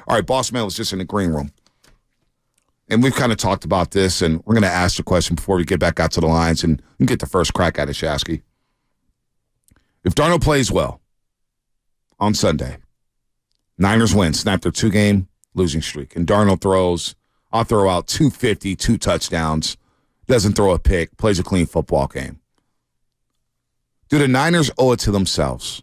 All right, Boss Man was just in the green room. And we've kind of talked about this, and we're going to ask the question before we get back out to the lines and get the first crack at it, Shasky. If Darnold plays well on Sunday, Niners win, snap their 2-game losing streak, and Darnold throws, I'll throw out 250, 2 touchdowns, doesn't throw a pick, plays a clean football game. Do the Niners owe it to themselves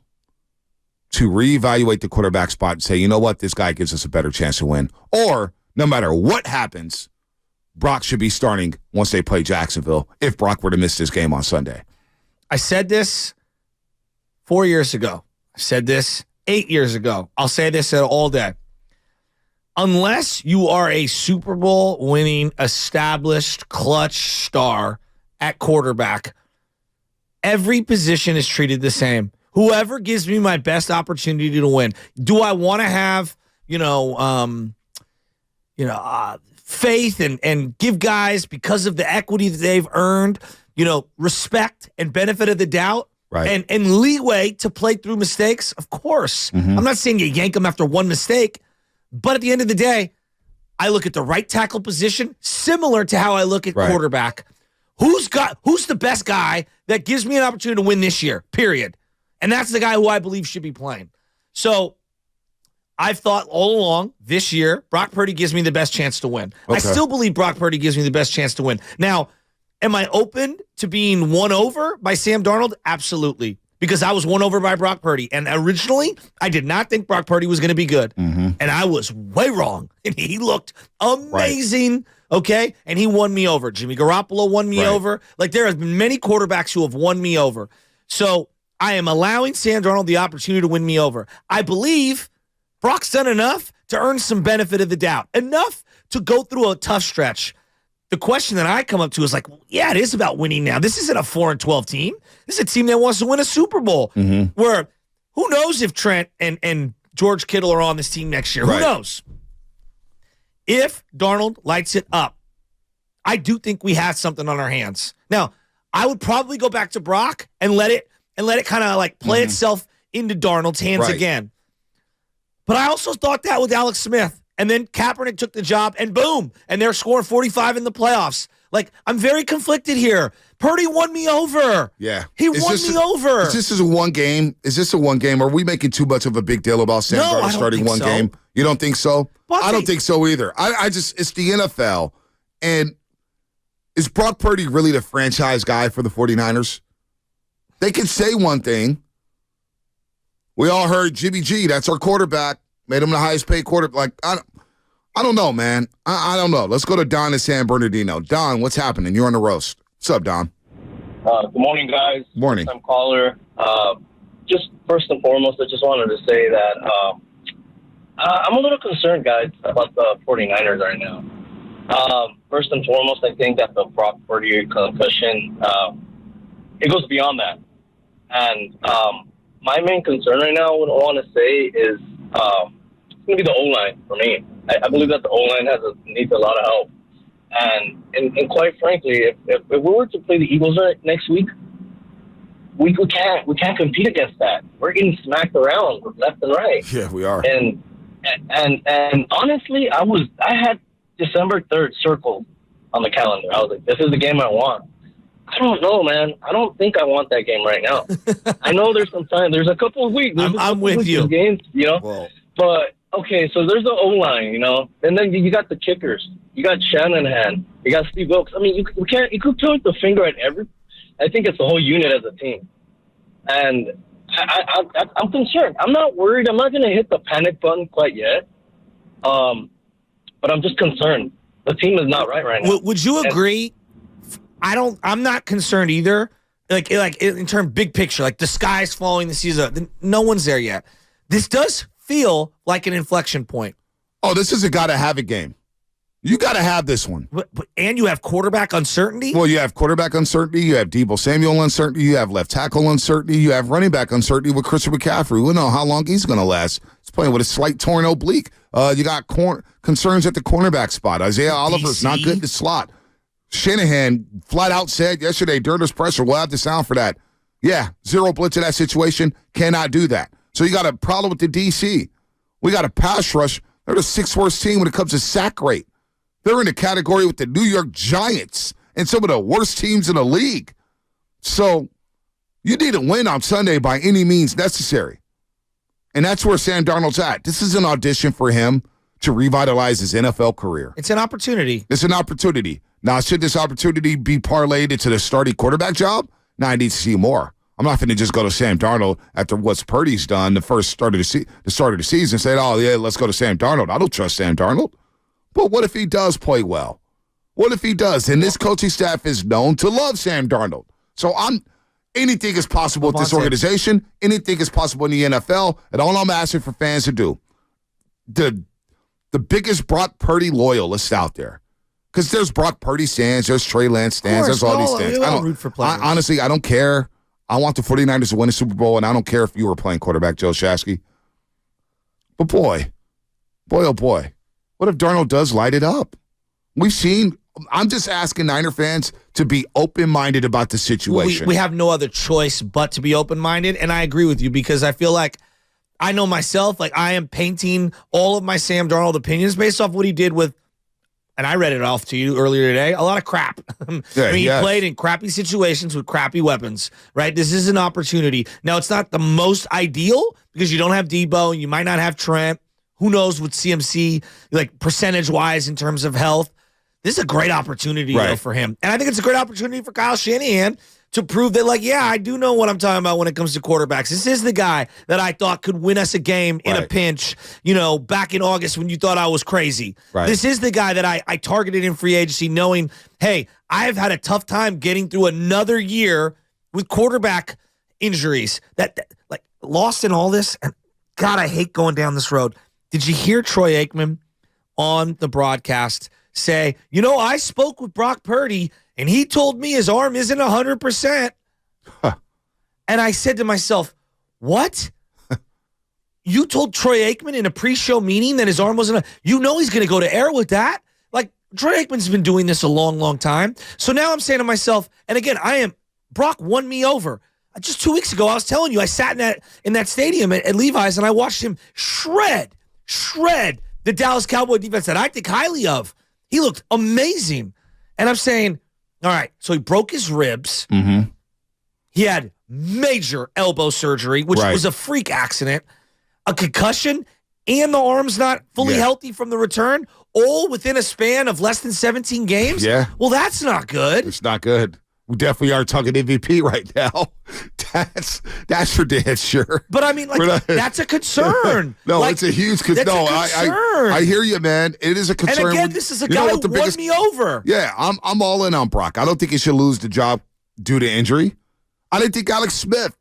to reevaluate the quarterback spot and say, you know what, this guy gives us a better chance to win? Or, no matter what happens, Brock should be starting once they play Jacksonville if Brock were to miss this game on Sunday? I said this 4 years ago. I said this 8 years ago. I'll say this all day. Unless you are a Super Bowl winning, established, clutch star at quarterback, every position is treated the same. Whoever gives me my best opportunity to win. Do I want to have, faith and give guys, because of the equity that they've earned, respect and benefit of the doubt, right, and leeway to play through mistakes? Of course. Mm-hmm. I'm not saying you yank them after one mistake, but at the end of the day, I look at the right tackle position similar to how I look at quarterback. Who's the best guy that gives me an opportunity to win this year, period? And that's the guy who I believe should be playing. So I've thought all along this year, Brock Purdy gives me the best chance to win. Okay. I still believe Brock Purdy gives me the best chance to win. Now, am I open to being won over by Sam Darnold? Absolutely. Because I was won over by Brock Purdy. And originally, I did not think Brock Purdy was going to be good. Mm-hmm. And I was way wrong. And he looked amazing, okay? And he won me over. Jimmy Garoppolo won me over. Like, there have been many quarterbacks who have won me over. So I am allowing Sam Darnold the opportunity to win me over. I believe Brock's done enough to earn some benefit of the doubt, enough to go through a tough stretch. The question that I come up to is like, yeah, it is about winning now. This isn't a 4-12 team. This is a team that wants to win a Super Bowl. Mm-hmm. Where who knows if Trent and George Kittle are on this team next year? Right. Who knows? If Darnold lights it up, I do think we have something on our hands. Now, I would probably go back to Brock and let it kind of like play itself into Darnold's hands again. But I also thought that with Alex Smith. And then Kaepernick took the job, and boom, and they're scoring 45 in the playoffs. Like, I'm very conflicted here. Purdy won me over. Yeah. He won me over. Is this a one game? Is this a one game? Are we making too much of a big deal about Sam Darnold starting one game? You don't think so? I don't think so either. It's the NFL. And is Brock Purdy really the franchise guy for the 49ers? They can say one thing. We all heard Jimmy G, that's our quarterback. Made him the highest paid quarterback. Like, I don't know, man. I don't know. Let's go to Don in San Bernardino. Don, what's happening? You're on the roast. What's up, Don? Good morning, guys. Morning. I'm caller. Just first and foremost, I just wanted to say that I'm a little concerned, guys, about the 49ers right now. First and foremost, I think that the Brock Purdy concussion, it goes beyond that. And my main concern right now, what I want to say is, it's going to be the O-line for me. I believe that the O-line needs a lot of help. And quite frankly, if we were to play the Eagles next week, we can't compete against that. We're getting smacked around left and right. Yeah, we are. And honestly, I had December 3rd circled on the calendar. I was like, this is the game I want. I don't know, man. I don't think I want that game right now. I know there's some time. There's a couple of weeks. I'm with you. Games, Whoa. But, okay, so there's the O-line, And then you got the kickers. You got Shanahan. You got Steve Wilkes. I mean, you could point the finger at I think it's the whole unit as a team. And I'm concerned. I'm not worried. I'm not going to hit the panic button quite yet. But I'm just concerned. The team is not right now. Would you agree? I'm not concerned either. Like in terms big picture, like the sky's falling, the season. No one's there yet. This does feel like an inflection point. Oh, this is a gotta have it game. You gotta have this one. And you have quarterback uncertainty? Well, you have quarterback uncertainty, you have Deebo Samuel uncertainty, you have left tackle uncertainty, you have running back uncertainty with Christian McCaffrey. We don't know how long he's gonna last. He's playing with a slight torn oblique. You got concerns at the cornerback spot. Isaiah Oliver's not good in the slot. Shanahan flat out said yesterday during his presser, we'll have the sound for that. Yeah, zero blitz in that situation, cannot do that. So you got a problem with the DC. We got a pass rush They're the 6th worst team when it comes to sack rate. They're in a category with the New York Giants and some of the worst teams in the league. So you need to win on Sunday by any means necessary. And that's where Sam Darnold's at. This is an audition for him to revitalize his NFL career. It's an opportunity. It's an opportunity. Now, should this opportunity be parlayed into the starting quarterback job? Now I need to see more. I'm not going to just go to Sam Darnold after what Purdy's done the start of the season and say, oh, yeah, let's go to Sam Darnold. I don't trust Sam Darnold. But what if he does play well? What if he does? And this coaching staff is known to love Sam Darnold. So anything is possible with this organization. Anything is possible in the NFL. And all I'm asking for fans to do, the biggest Brock Purdy loyalist out there, because there's Brock Purdy stands, there's Trey Lance stands, there's all these stands. Honestly, I don't care. I want the 49ers to win a Super Bowl, and I don't care if you were playing quarterback, Joe Shasky. But boy, oh boy, what if Darnold does light it up? I'm just asking Niner fans to be open-minded about the situation. We have no other choice but to be open-minded, and I agree with you because I feel like I know myself, like I am painting all of my Sam Darnold opinions based off what he did with, and I read it off to you earlier today, a lot of crap. He played in crappy situations with crappy weapons, right? This is an opportunity. Now, it's not the most ideal because you don't have Debo and you might not have Trent. Who knows with CMC, like percentage-wise in terms of health. This is a great opportunity though, for him. And I think it's a great opportunity for Kyle Shanahan to prove that, like, yeah, I do know what I'm talking about when it comes to quarterbacks. This is the guy that I thought could win us a game in a pinch, back in August when you thought I was crazy. Right. This is the guy that I targeted in free agency knowing, hey, I've had a tough time getting through another year with quarterback injuries. That like, lost in all this. And God, I hate going down this road. Did you hear Troy Aikman on the broadcast say, I spoke with Brock Purdy, and he told me his arm isn't 100%. Huh. And I said to myself, what? You told Troy Aikman in a pre-show meeting that his arm wasn't he's going to go to air with that? Like, Troy Aikman's been doing this a long, long time. So now I'm saying to myself, and again, Brock won me over. Just 2 weeks ago, I was telling you, I sat in that stadium at Levi's, and I watched him shred the Dallas Cowboy defense that I think highly of. He looked amazing. And I'm saying, all right, so he broke his ribs. Mm-hmm. He had major elbow surgery, which was a freak accident, a concussion, and the arm's not fully healthy from the return, all within a span of less than 17 games? Yeah. Well, that's not good. It's not good. We definitely are talking MVP right now. That's for damn sure. But I mean, that's a concern. No, it's a huge concern. No, I hear you, man. It is a concern. And again, this is a guy who won me over. Yeah, I'm all in on Brock. I don't think he should lose the job due to injury. I didn't think Alex Smith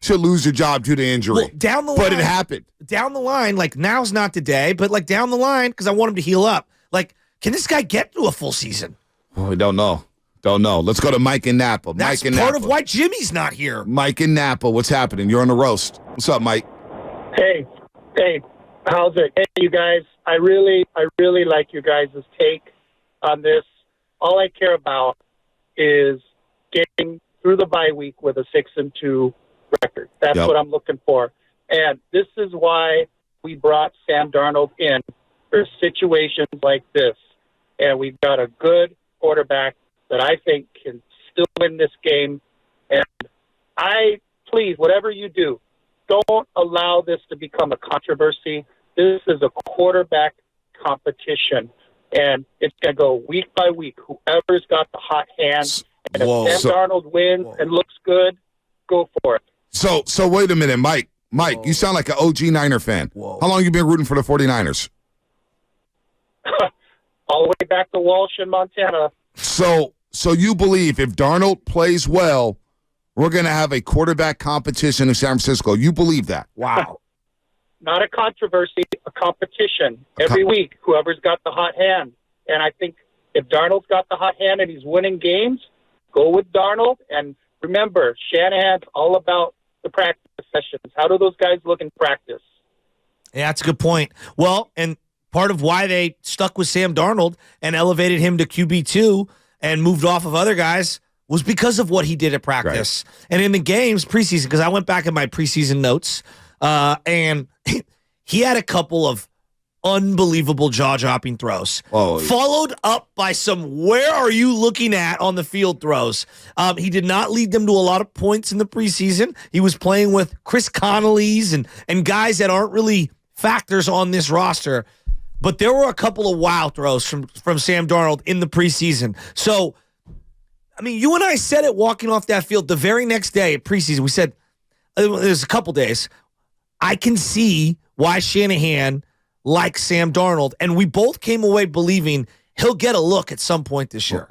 should lose the job due to injury. Well, down the line, but it happened. Down the line, like now's not the day, but like down the line, because I want him to heal up. Like, can this guy get through a full season? Well, we don't know. Don't know. Let's go to Mike in Napa. That's part of why Jimmy's not here. Mike in Napa, what's happening? You're on the roast. What's up, Mike? Hey, how's it? Hey, you guys. I really like your guys' take on this. All I care about is getting through the bye week with a 6-2 record. That's what I'm looking for. And this is why we brought Sam Darnold in for situations like this. And we've got a good quarterback that I think can still win this game. And please, whatever you do, don't allow this to become a controversy. This is a quarterback competition, and it's going to go week by week. Whoever's got the hot hand, and if Sam Darnold wins and looks good, go for it. So wait a minute, Mike. You sound like an OG Niner fan. How long you been rooting for the 49ers? All the way back to Walsh in Montana. So you believe if Darnold plays well, we're going to have a quarterback competition in San Francisco. You believe that? Wow. Not a controversy, a competition. Every week, whoever's got the hot hand. And I think if Darnold's got the hot hand and he's winning games, go with Darnold. And remember, Shanahan's all about the practice sessions. How do those guys look in practice? Yeah, that's a good point. Well, and part of why they stuck with Sam Darnold and elevated him to QB2 and moved off of other guys was because of what he did at practice. Right. And in the games, preseason, because I went back in my preseason notes, and he had a couple of unbelievable jaw-dropping throws. Oh, Followed up by some where are you looking at on the field throws. He did not lead them to a lot of points in the preseason. He was playing with Chris Connolly's and guys that aren't really factors on this roster. But there were a couple of wow throws from Sam Darnold in the preseason. So, I mean, you and I said it walking off that field the very next day at preseason. We said, it was a couple days, I can see why Shanahan likes Sam Darnold. And we both came away believing he'll get a look at some point this year.